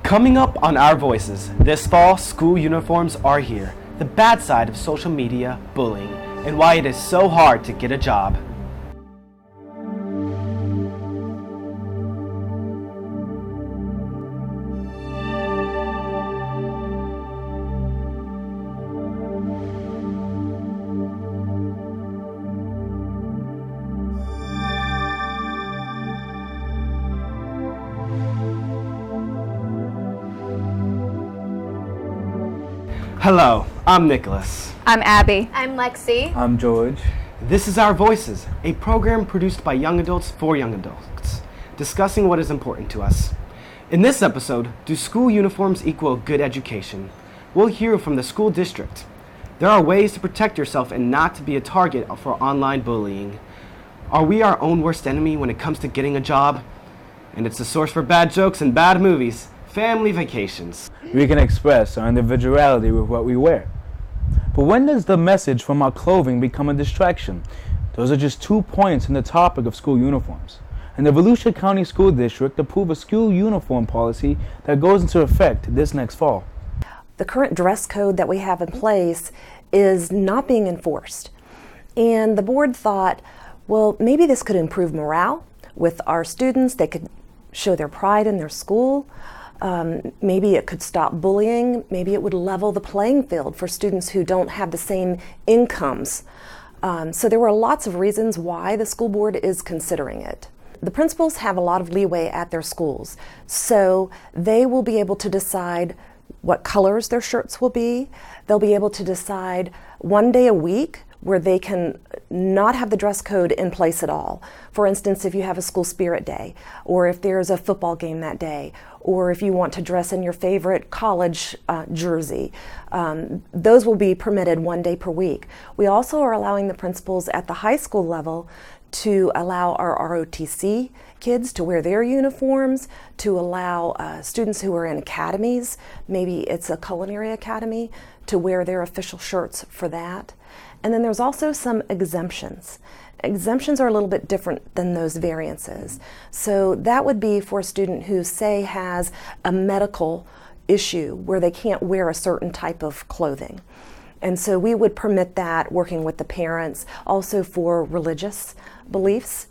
Coming up on Our Voices, this fall, school uniforms are here, the bad side of social media, bullying, and why it is so hard to get a job. Hello, I'm Nicholas. I'm Abby. I'm Lexi. I'm George. This is Our Voices, a program produced by young adults for young adults, discussing what is important to us. In this episode, do school uniforms equal good education? We'll hear from the school district. There are ways to protect yourself and not to be a target for online bullying. Are we our own worst enemy when it comes to getting a job? And it's a source for bad jokes and bad movies. Family vacations. We can express our individuality with what we wear. But when does the message from our clothing become a distraction? Those are just 2 points in the topic of school uniforms. And the Volusia County School District approved a school uniform policy that goes into effect this next fall. The current dress code that we have in place is not being enforced. And the board thought, well, maybe this could improve morale with our students. They could show their pride in their school. Maybe it could stop bullying. Maybe it would level the playing field for students who don't have the same incomes. So there were lots of reasons why the school board is considering it. The principals have a lot of leeway at their schools, so they will be able to decide what colors their shirts will be. They'll be able to decide one day a week where they can not have the dress code in place at all. For instance, if you have a school spirit day, or if there's a football game that day, or if you want to dress in your favorite college jersey, those will be permitted one day per week. We also are allowing the principals at the high school level to allow our ROTC kids to wear their uniforms, to allow students who are in academies, maybe it's a culinary academy, to wear their official shirts for that. And then there's also some exemptions. Exemptions are a little bit different than those variances. So that would be for a student who, say, has a medical issue where they can't wear a certain type of clothing. And so we would permit that, working with the parents. Also for religious beliefs.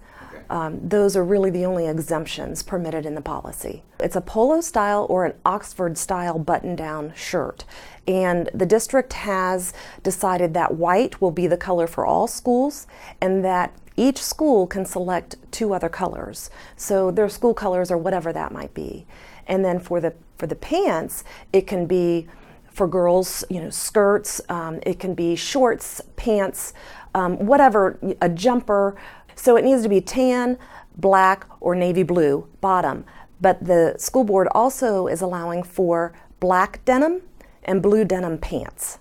Those are really the only exemptions permitted in the policy. It's a polo style or an Oxford style button-down shirt. And the district has decided that white will be the color for all schools, and that each school can select 2 other colors. So their school colors or whatever that might be. And then for the pants, it can be for girls, skirts, it can be shorts, pants, whatever, a jumper. So it needs to be tan, black, or navy blue bottom. But the school board also is allowing for black denim and blue denim pants.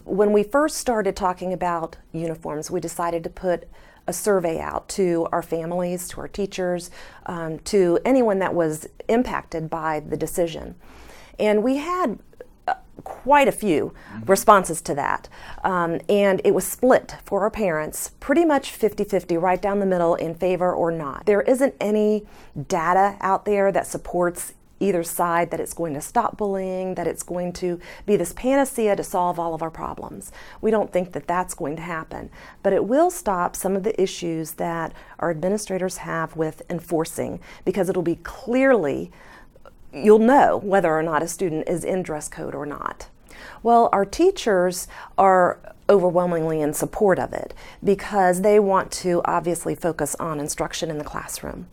When we first started talking about uniforms, we decided to put a survey out to our families, to our teachers, to anyone that was impacted by the decision. And we had quite a few responses to that. And it was split for our parents, pretty much 50-50, right down the middle, in favor or not. There isn't any data out there that supports either side that it's going to stop bullying, that it's going to be this panacea to solve all of our problems. We don't think that that's going to happen. But it will stop some of the issues that our administrators have with enforcing, because it'll be clearly, you'll know whether or not a student is in dress code or not. Well, our teachers are overwhelmingly in support of it because they want to obviously focus on instruction in the classroom.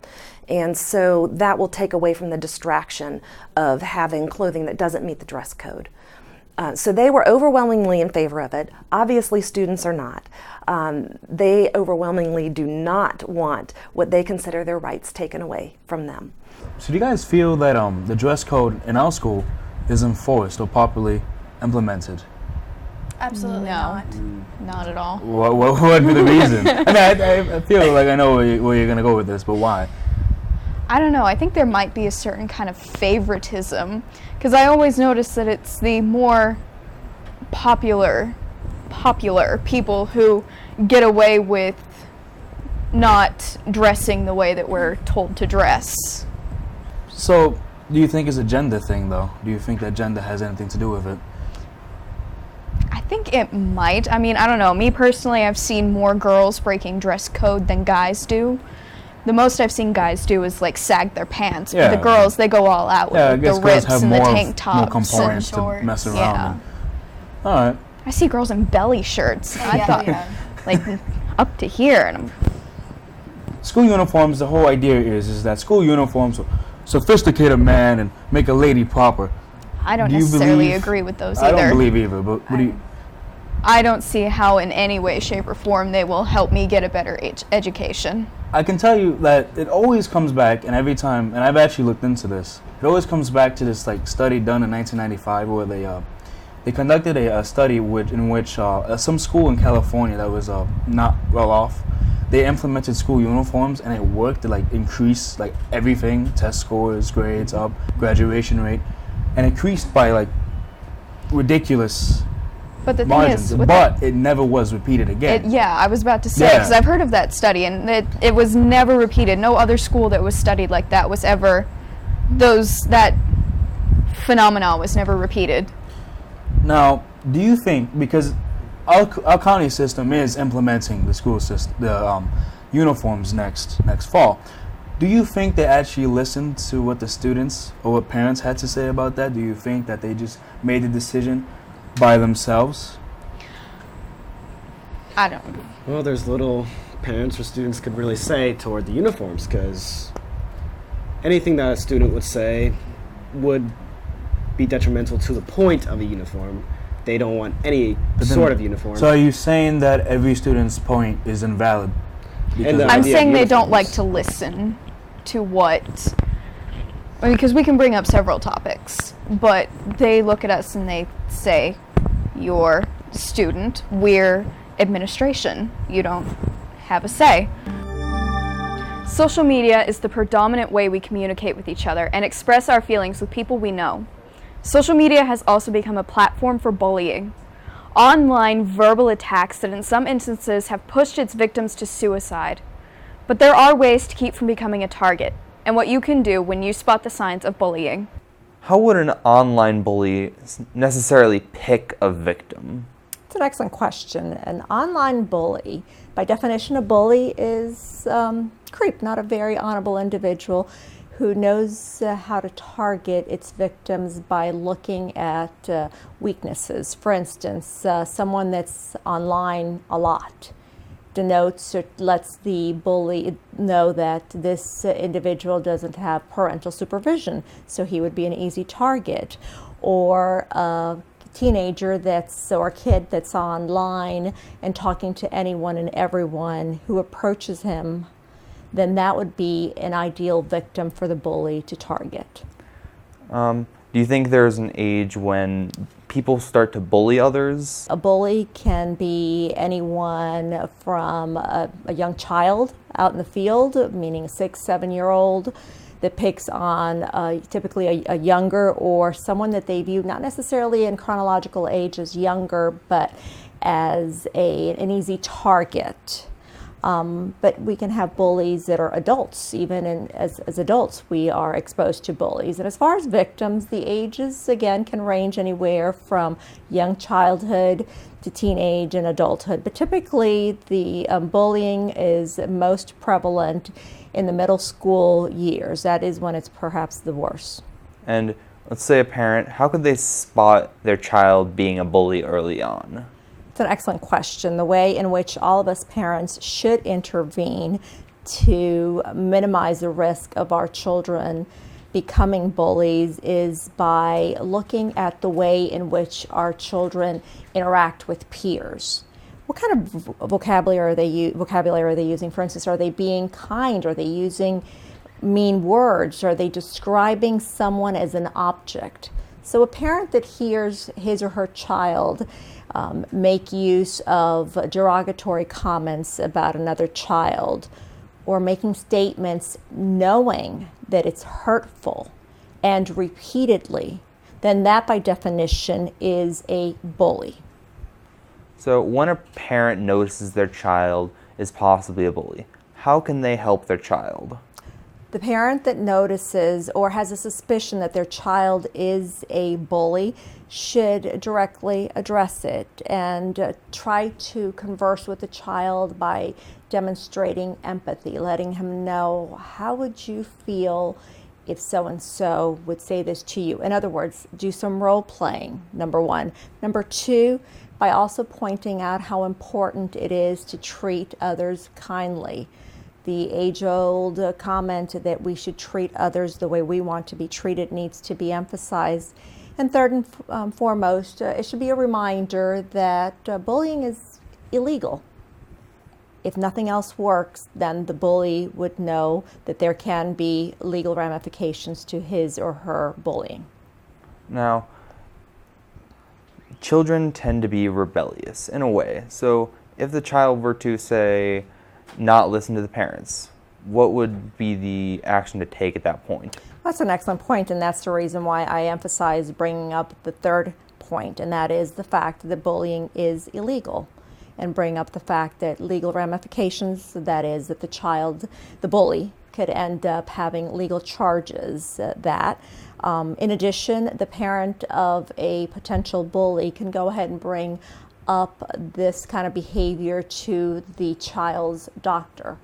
And so that will take away from the distraction of having clothing that doesn't meet the dress code. So they were overwhelmingly in favor of it. Obviously, students are not. They overwhelmingly do not want what they consider their rights taken away from them. So do you guys feel that the dress code in our school is enforced or properly implemented? Absolutely not. Not at all. What would be the reason? I mean, I feel like I know where you're going to go with this, but why? I don't know. I think there might be a certain kind of favoritism, because I always notice that it's the more popular people who get away with not dressing the way that we're told to dress. So do you think it's a gender thing, though? Do you think that gender has anything to do with it? I think it might. I mean, I don't know. Me personally, I've seen more girls breaking dress code than guys do. The most I've seen guys do is like sag their pants, but the Yeah. girls, they go all out with Yeah, I like, guess the girls rips have and the more, tank more tops. components to shorts. mess around Yeah. in. All right. I see girls in belly shirts. I thought like up to here, and I'm School uniforms, the whole idea is that school uniforms will sophisticate a man and make a lady proper. I don't Do you necessarily believe- agree with those I either. don't believe either, but what do you... I don't see how in any way, shape, or form they will help me get a better education. I can tell you that it always comes back, and every time, and I've actually looked into this, it always comes back to this like study done in 1995 where they conducted a study in which some school in California that was not well off, they implemented school uniforms and it worked to like increase like everything, test scores, grades up, graduation rate, and increased by like ridiculous But the thing margins, is, with but it never was repeated again. yeah, I was about to say, Yeah. because I've heard of that study, and it was never repeated. No other school that was studied like that was ever, that phenomenon was never repeated. Now, do you think, because our county system is implementing the school system, the uniforms next fall, do you think they actually listened to what the students or what parents had to say about that? Do you think that they just made the decision by themselves? I don't. Well, there's little parents or students could really say toward the uniforms, because anything that a student would say would be detrimental to the point of a uniform. They don't want any But then- sort of uniform. So are you saying that every student's point is invalid? Because the I'm idea of saying they don't uniforms. like to listen to what. I mean, because we can bring up several topics, but they look at us and they say, "You're student, we're administration. You don't have a say." Social media is the predominant way we communicate with each other and express our feelings with people we know. Social media has also become a platform for bullying. Online verbal attacks that in some instances have pushed its victims to suicide. But there are ways to keep from becoming a target, and what you can do when you spot the signs of bullying. How would an online bully necessarily pick a victim? It's an excellent question. An online bully, by definition, a bully is creep, not a very honorable individual who knows how to target its victims by looking at weaknesses. For instance, someone that's online a lot denotes or lets the bully know that this individual doesn't have parental supervision, so he would be an easy target. Or a teenager or a kid that's online and talking to anyone and everyone who approaches him, then that would be an ideal victim for the bully to target. Do you think there's an age when people start to bully others? A bully can be anyone from a young child out in the field, meaning a 6, 7-year-old, that picks on typically a younger or someone that they view not necessarily in chronological age as younger, but as an easy target. But we can have bullies that are adults. Even as adults, we are exposed to bullies. And as far as victims, the ages, again, can range anywhere from young childhood to teenage and adulthood. But typically, the bullying is most prevalent in the middle school years. That is when it's perhaps the worst. And let's say a parent, how could they spot their child being a bully early on? It's an excellent question. The way in which all of us parents should intervene to minimize the risk of our children becoming bullies is by looking at the way in which our children interact with peers. What kind of vocabulary are they using? For instance, are they being kind? Are they using mean words? Are they describing someone as an object? So a parent that hears his or her child make use of derogatory comments about another child, or making statements knowing that it's hurtful and repeatedly, then that by definition is a bully. So when a parent notices their child is possibly a bully, how can they help their child? The parent that notices or has a suspicion that their child is a bully should directly address it and try to converse with the child by demonstrating empathy, letting him know, how would you feel if so-and-so would say this to you? In other words, do some role playing, number one. Number two, by also pointing out how important it is to treat others kindly. The age-old comment that we should treat others the way we want to be treated needs to be emphasized. And third and foremost, it should be a reminder that bullying is illegal. If nothing else works, then the bully would know that there can be legal ramifications to his or her bullying. Now, children tend to be rebellious in a way. So if the child were to, say, not listen to the parents, what would be the action to take at that point? That's an excellent point, and that's the reason why I emphasize bringing up the third point, and that is the fact that bullying is illegal, and bring up the fact that legal ramifications, that is, that the bully, could end up having legal charges. In addition, the parent of a potential bully can go ahead and bring up this kind of behavior to the child's doctor,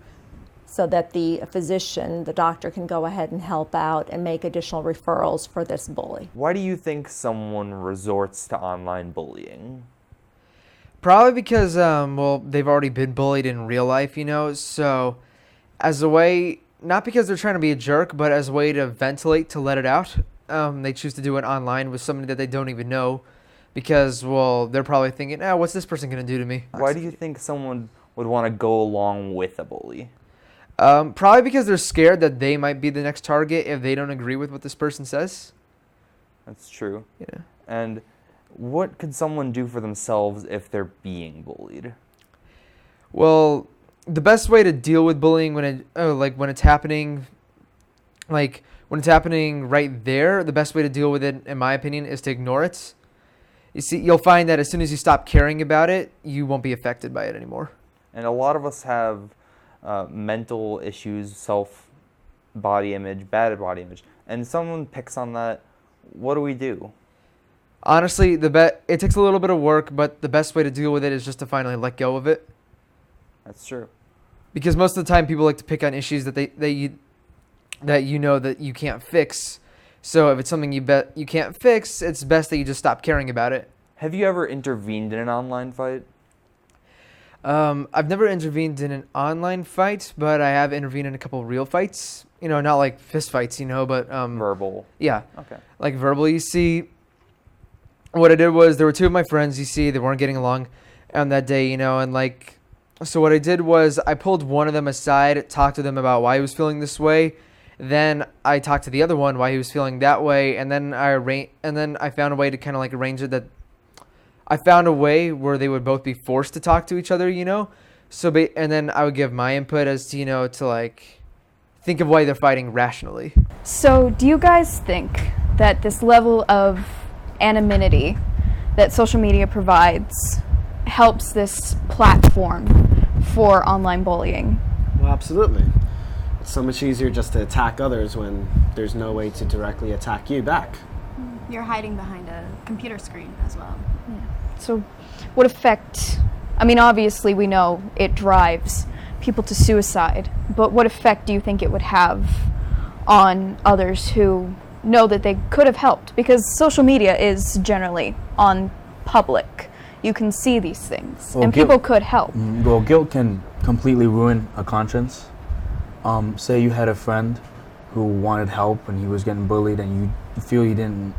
so that the physician, the doctor, can go ahead and help out and make additional referrals for this bully. Why do you think someone resorts to online bullying? Probably because, they've already been bullied in real life, so as a way, not because they're trying to be a jerk, but as a way to ventilate, to let it out, they choose to do it online with somebody that they don't even know, because, they're probably thinking, what's this person going to do to me? Why do you think someone would want to go along with a bully? Probably because they're scared that they might be the next target if they don't agree with what this person says. That's true. Yeah. And what could someone do for themselves if they're being bullied? Well, the best way to deal with bullying when it's happening right there, the best way to deal with it, in my opinion, is to ignore it. You see, you'll find that as soon as you stop caring about it, you won't be affected by it anymore. And a lot of us have mental issues, body image, bad body image, and someone picks on that. What do we do? Honestly, it takes a little bit of work, but the best way to deal with it is just to finally let go of it. That's true. Because most of the time, people like to pick on issues that you can't fix. So if it's something you can't fix, it's best that you just stop caring about it. Have you ever intervened in an online fight? I've never intervened in an online fight, but I have intervened in a couple of real fights. Not like fist fights, but verbal. Yeah. Okay. Like verbal. You see, what I did was there were two of my friends. You see, they weren't getting along on that day. So what I did was I pulled one of them aside, talked to them about why he was feeling this way. Then I talked to the other one why he was feeling that way, and then I found a way to kind of like arrange it that I found a way where they would both be forced to talk to each other, and then I would give my input as to, to like think of why they're fighting rationally. So do you guys think that this level of anonymity that social media provides helps this platform for online bullying? Well, absolutely. It's so much easier just to attack others when there's no way to directly attack you back. You're hiding behind a computer screen as well. Yeah. So what effect, obviously we know it drives people to suicide, but what effect do you think it would have on others who know that they could have helped? Because social media is generally on public. You can see these things, and people could help. Well, guilt can completely ruin a conscience. Say you had a friend who wanted help and he was getting bullied and you feel you didn't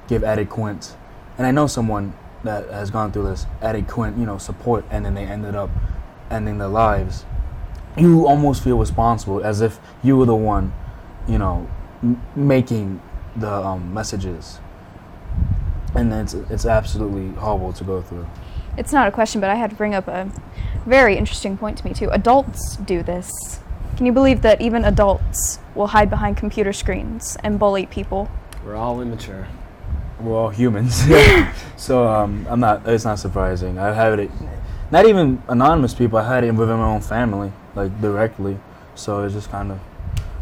give adequate, and I know someone that has gone through this, adequate, support, and then they ended up ending their lives. You almost feel responsible as if you were the one, making the messages. And it's absolutely horrible to go through. It's not a question, but I had to bring up a very interesting point to me too. Adults do this. Can you believe that even adults will hide behind computer screens and bully people? We're all immature. We're all humans. So it's not surprising. I've had it, not even anonymous people, I had it within my own family, like directly. So it's just kind of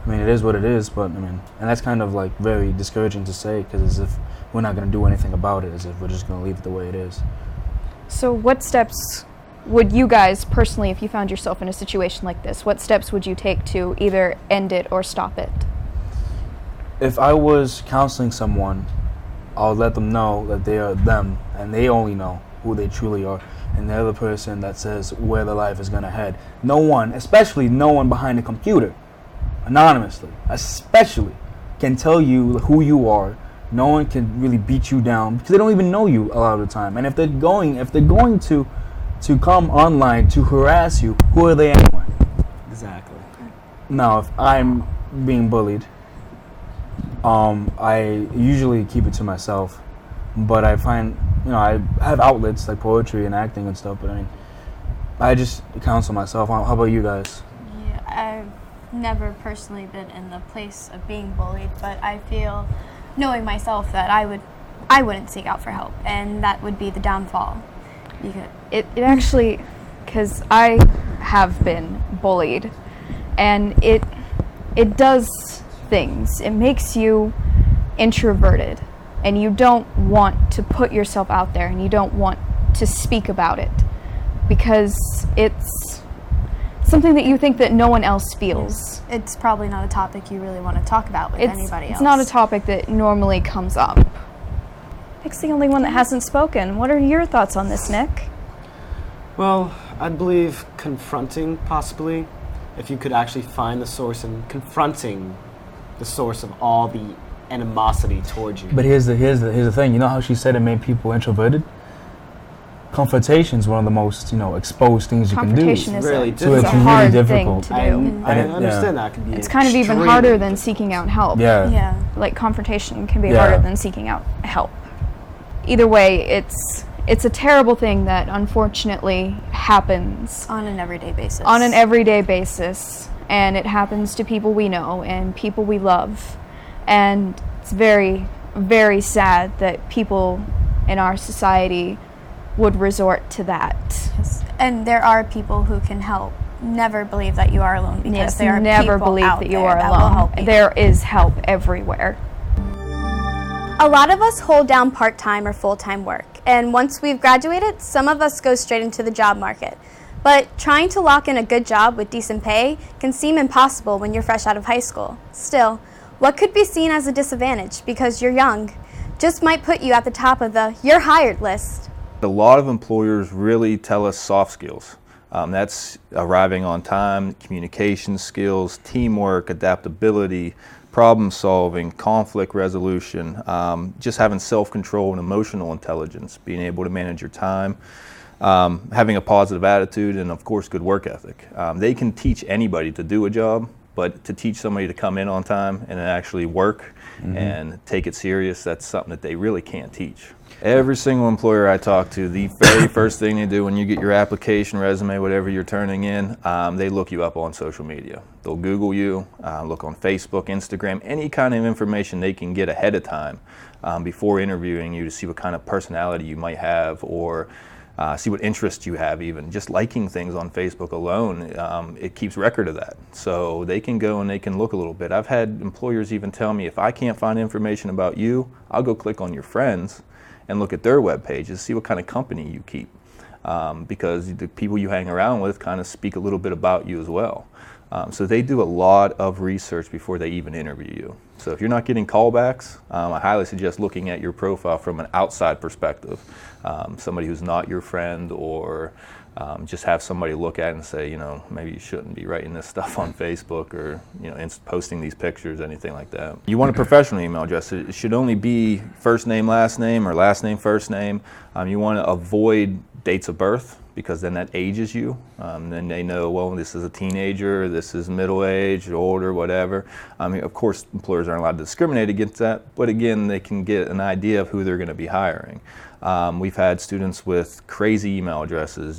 I mean, it is what it is, but I mean, and that's kind of like very discouraging to say, because as if we're not going to do anything about it, as if we're just going to leave it the way it is. So what steps would you guys personally, if you found yourself in a situation like this, what steps would you take to either end it or stop it? If I was counseling someone, I'll let them know that they are them, and they only know who they truly are, and they're the person that says where their life is going to head. No one, especially no one behind a computer, anonymously, especially, can tell you who you are. No one can really beat you down because they don't even know you a lot of the time. And if they're going to come online to harass you, who are they anyway? Exactly. Now, if I'm being bullied, I usually keep it to myself, but I find, I have outlets like poetry and acting and stuff, but I mean, I just counsel myself. How about you guys? Yeah, I've never personally been in the place of being bullied, but I feel, knowing myself, that I wouldn't seek out for help, and that would be the downfall. It actually, because I have been bullied, and it does things. It makes you introverted, and you don't want to put yourself out there, and you don't want to speak about it because it's something that you think that no one else feels. It's probably not a topic you really want to talk about with anybody else. It's not a topic that normally comes up. Nick's the only one that hasn't spoken. What are your thoughts on this, Nick? Well, I believe confronting, possibly, if you could actually find the source and confronting the source of all the animosity towards you. But here's the thing. You know how she said it made people introverted? Confrontation is one of the most, exposed things you can do. Confrontation is really a hard thing to do. I understand that could be. It's kind of even harder than seeking out help. Yeah. Like confrontation can be harder than seeking out help. Either way, it's a terrible thing that unfortunately happens on an everyday basis. On an everyday basis, and it happens to people we know and people we love, and it's very, very sad that people in our society would resort to that. Yes. And there are people who can help. Never believe that you are alone, because there are never people believe out that you there are that will alone. help you. There is help everywhere. A lot of us hold down part-time or full-time work, and once we've graduated, some of us go straight into the job market. But trying to lock in a good job with decent pay can seem impossible when you're fresh out of high school. Still, what could be seen as a disadvantage because you're young just might put you at the top of the "you're hired" list. A lot of employers really tell us soft skills. That's arriving on time, communication skills, teamwork, adaptability, problem solving, conflict resolution, just having self-control and emotional intelligence, being able to manage your time, having a positive attitude, and of course good work ethic. They can teach anybody to do a job, but to teach somebody to come in on time and actually work and take it serious, that's something that they really can't teach. Every single employer I talk to, the very first thing they do when you get your application, resume, whatever you're turning in, they look you up on social media. They'll Google you, look on Facebook, Instagram, any kind of information they can get ahead of time before interviewing you to see what kind of personality you might have, or see what interests you have even. Just liking things on Facebook alone, it keeps record of that. So they can go and they can look a little bit. I've had employers even tell me, if I can't find information about you, I'll go click on your friends and look at their web pages, see what kind of company you keep. Because the people you hang around with kind of speak a little bit about you as well. So they do a lot of research before they even interview you. So if you're not getting callbacks, I highly suggest looking at your profile from an outside perspective. Somebody who's not your friend, or just have somebody look at it and say, maybe you shouldn't be writing this stuff on Facebook, or posting these pictures, anything like that. You want a professional email address. It should only be first name, last name, or last name, first name. You want to avoid dates of birth, because then that ages you. Then they know, well, this is a teenager, this is middle-aged, older, whatever. Of course, employers aren't allowed to discriminate against that, but again, they can get an idea of who they're going to be hiring. We've had students with crazy email addresses,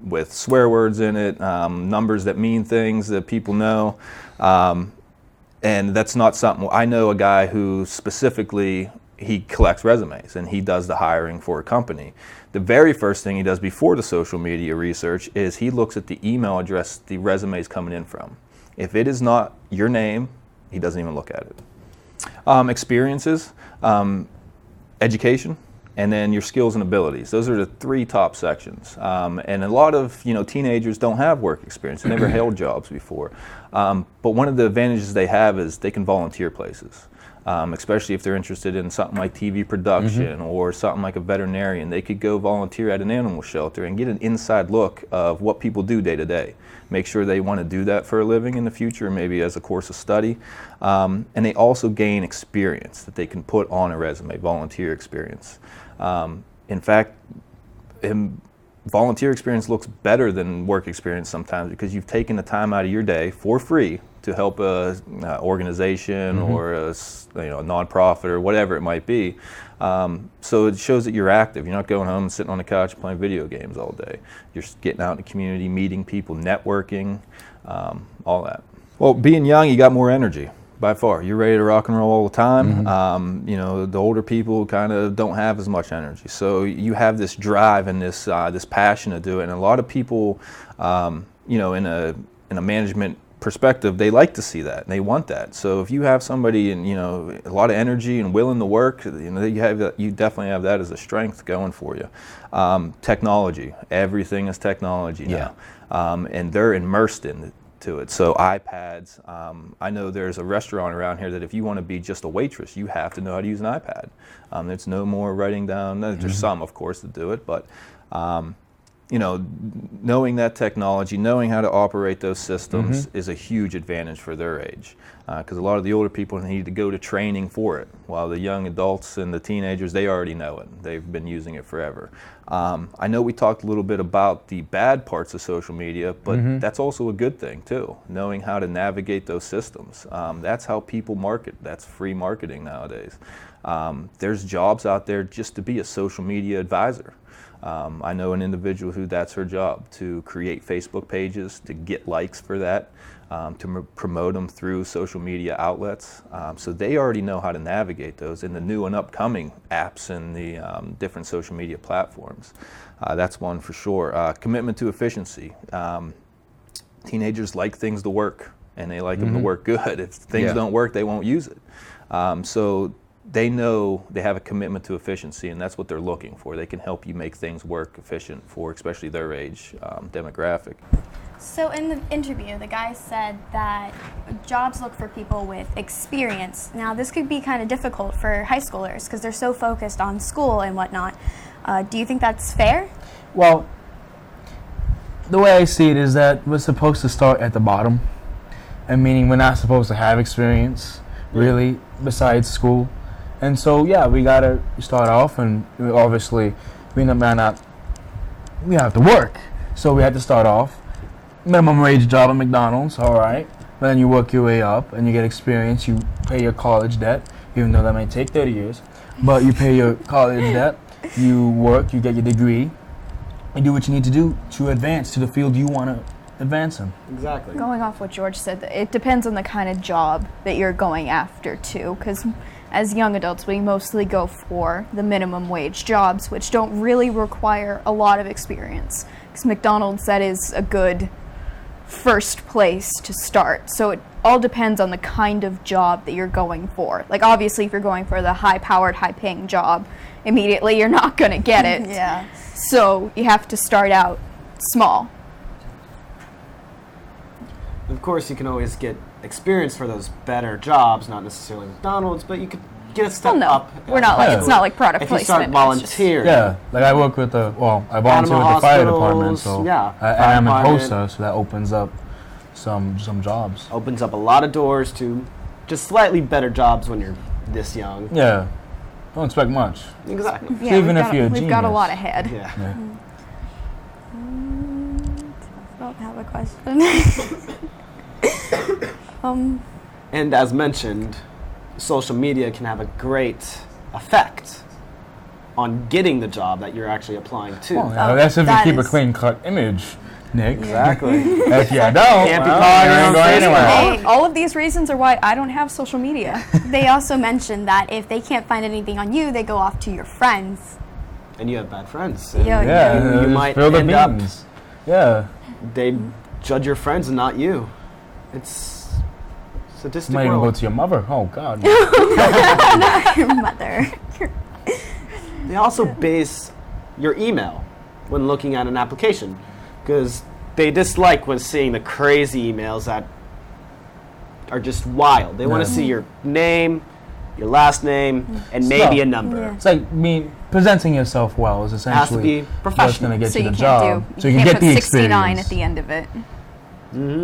with swear words in it, numbers that mean things that people know. And that's not something. I know a guy who specifically, he collects resumes and he does the hiring for a company. The very first thing he does before the social media research is he looks at the email address the resume is coming in from. If it is not your name, he doesn't even look at it. Experiences, education, and then your skills and abilities. Those are the 3 top sections. And a lot of teenagers don't have work experience. They never held jobs before. But one of the advantages they have is they can volunteer places. Especially if they're interested in something like TV production or something like a veterinarian. They could go volunteer at an animal shelter and get an inside look of what people do day to day. Make sure they want to do that for a living in the future, maybe as a course of study. And they also gain experience that they can put on a resume, volunteer experience. In fact, volunteer experience looks better than work experience sometimes because you've taken the time out of your day for free to help a organization or a nonprofit or whatever it might be. So it shows that you're active. You're not going home and sitting on the couch playing video games all day. You're getting out in the community, meeting people, networking, all that. Well, being young, you got more energy. By far, you're ready to rock and roll all the time. The older people kind of don't have as much energy, so you have this drive and this passion to do it. And a lot of people, in a management perspective, they like to see that and they want that. So if you have somebody and a lot of energy and willing to work, you definitely have that as a strength going for you. Technology, everything is technology now, and they're immersed into it. So iPads, I know there's a restaurant around here that if you want to be just a waitress, you have to know how to use an iPad. There's no more writing down. There's some, of course, that do it, but knowing that technology, knowing how to operate those systems is a huge advantage for their age. Because a lot of the older people need to go to training for it, while the young adults and the teenagers, they already know it. They've been using it forever. I know we talked a little bit about the bad parts of social media, but that's also a good thing too, knowing how to navigate those systems. That's how people market. That's free marketing nowadays. There's jobs out there just to be a social media advisor. I know an individual who that's her job, to create Facebook pages, to get likes for that, to promote them through social media outlets. So they already know how to navigate those in the new and upcoming apps and the different social media platforms. That's one for sure. Commitment to efficiency. Teenagers like things to work, and they like them to work good. If things don't work, they won't use it. So they know they have a commitment to efficiency, and that's what they're looking for. They can help you make things work efficient for especially their age demographic. So in the interview, the guy said that jobs look for people with experience. Now, this could be kind of difficult for high schoolers because they're so focused on school and whatnot. Do you think that's fair? Well, the way I see it is that we're supposed to start at the bottom, and meaning we're not supposed to have experience, really, besides school. And so, yeah, we gotta start off, and obviously, we have to work. So we had to start off, minimum wage job at McDonald's, all right. Then you work your way up, and you get experience. You pay your college debt, even though that may take 30 years. But you pay your college debt, you work, you get your degree, and do what you need to do to advance to the field you want to advance in. Exactly. Going off what George said, it depends on the kind of job that you're going after too, because as young adults we mostly go for the minimum wage jobs, which don't really require a lot of experience, because McDonald's, that is a good first place to start. So it all depends on the kind of job that you're going for. Like obviously if you're going for the high-powered, high-paying job, immediately you're not going to get it. Yeah. So you have to start out small. Of course, you can always get experience for those better jobs, not necessarily McDonald's, but you could get a step up. We're not like, it's not like product if you placement. start volunteering. Yeah, like I work with I volunteer with the fire department, so yeah, and I'm in HOSA, so that opens up some jobs. Opens up a lot of doors to just slightly better jobs when you're this young. Yeah, don't expect much. Exactly. Yeah, even if you're a we've got a genius. lot ahead. Yeah. I don't have a question. And as mentioned, social media can have a great effect on getting the job that you're actually applying to. Well, yeah, that's if you keep a clean-cut image, Nick. Exactly. If you don't, Can't be calling you ain't on going anywhere. Hey, all of these reasons are why I don't have social media. They also mentioned that if they can't find anything on you, they go off to your friends. And you have bad friends. Yeah, you just might spill the end up, beans. Yeah. they judge your friends and not you. It's sadistic Might even go world. to your mother. Oh God. Not your mother. They also base your email when looking at an application because they dislike when seeing the crazy emails that are just wild. They want to Yeah. see your name, your last name, and maybe So- a number. Yeah. It's like presenting yourself well is Has to essentially be what's professional. going to get So you you the can't job. do. So You you can can't get put the 69 experience. at the end of it.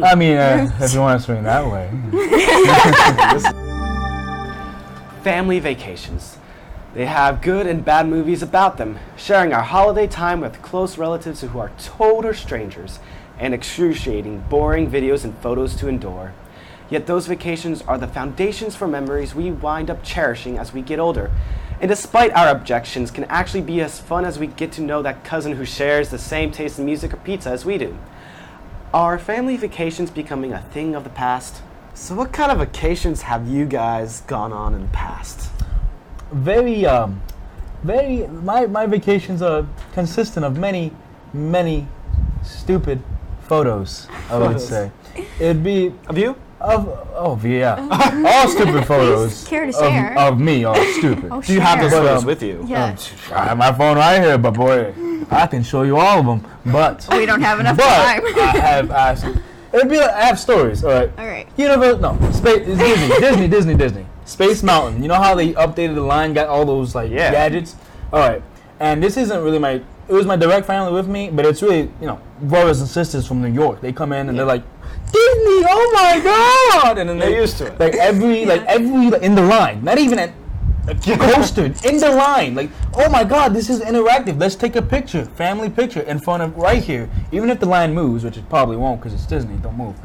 I mean, if you want to swing that way. Family vacations. They have good and bad movies about them, sharing our holiday time with close relatives who are total strangers, and excruciating, boring videos and photos to endure. Yet those vacations are the foundations for memories we wind up cherishing as we get older. And despite our objections, can actually be as fun as we get to know that cousin who shares the same taste in music or pizza as we do. Are family vacations becoming a thing of the past? So what kind of vacations have you guys gone on in the past? Very my vacations are consistent of many stupid photos, I would Photos. say. It'd be Of you? all stupid photos Care to share? of me are stupid. Oh, Do you have those share. photos with you? Yeah. I have my phone right here, but boy, I can show you all of them. But We don't have enough but time. I it'd be like I have stories, all right. All right. Space it's Disney. Space Mountain. You know how they updated the line, got all those like Yeah. gadgets? All right. And this isn't really it was my direct family with me, but it's really, brothers and sisters from New York. They come in and they're like, Disney, oh my God! And then They're used to it. Like every in the line, not even at coaster in the line. Like, oh my God, this is interactive. Let's take a picture, family picture, in front of right here. Even if the line moves, which it probably won't because it's Disney, don't move.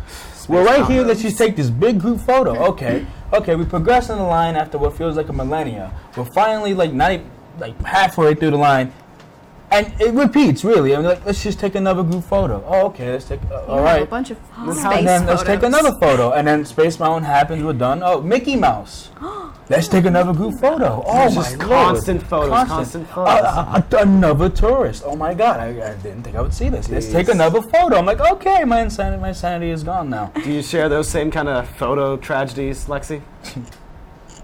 We're right here. Let's just take this big group photo. Okay. We progress in the line after what feels like a millennia. We're finally halfway through the line, and it repeats. Really, I'm like, let's just take another group photo. Oh, okay. Let's take. All A right. bunch of And space then photos. let's take another photo, and then Space Mountain happens. We're done. Oh, Mickey Mouse. Let's take another group photo. Oh It's my just Lord. constant photos, constant photos. Another tourist. Oh my God, I didn't think I would see this. Let's take Jeez. another photo. I'm like, okay, my sanity is gone now. Do you share those same kind of photo tragedies, Lexi?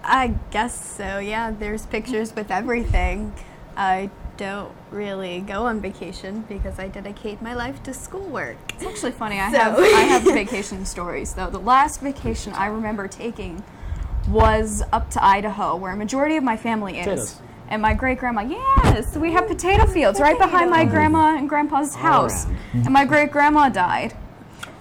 I guess so, yeah. There's pictures with everything. I don't really go on vacation because I dedicate my life to schoolwork. It's actually funny. I So- have vacation stories though. The last vacation I remember taking was up to Idaho, where a majority of my family is. Potatoes. And my great grandma, yes, we have potato fields right behind my grandma and grandpa's house. And my great grandma died.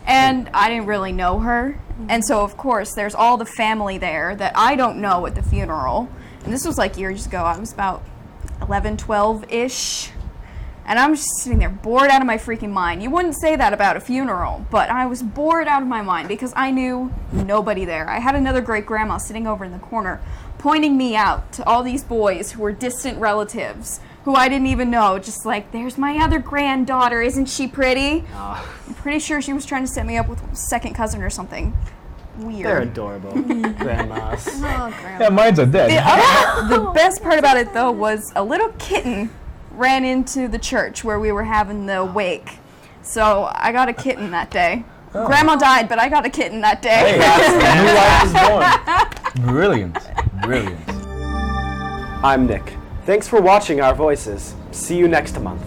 And I didn't really know her. And so, of course, there's all the family there that I don't know at the funeral. And this was like years ago. I was about 11, 12-ish. And I'm just sitting there bored out of my freaking mind. You wouldn't say that about a funeral, but I was bored out of my mind because I knew nobody there. I had another great grandma sitting over in the corner pointing me out to all these boys who were distant relatives who I didn't even know, just like, there's my other granddaughter, isn't she pretty? I'm pretty sure she was trying to set me up with a second cousin or something. Weird. They're adorable. Grandmas. Oh, grandma. Yeah, mine's are dead. The best part about it, though, was a little kitten ran into the church where we were having the wake. So I got a kitten that day. Grandma died, but I got a kitten that day. Hey, that's new life is born. Brilliant. I'm Nick. Thanks for watching Our Voices. See you next month.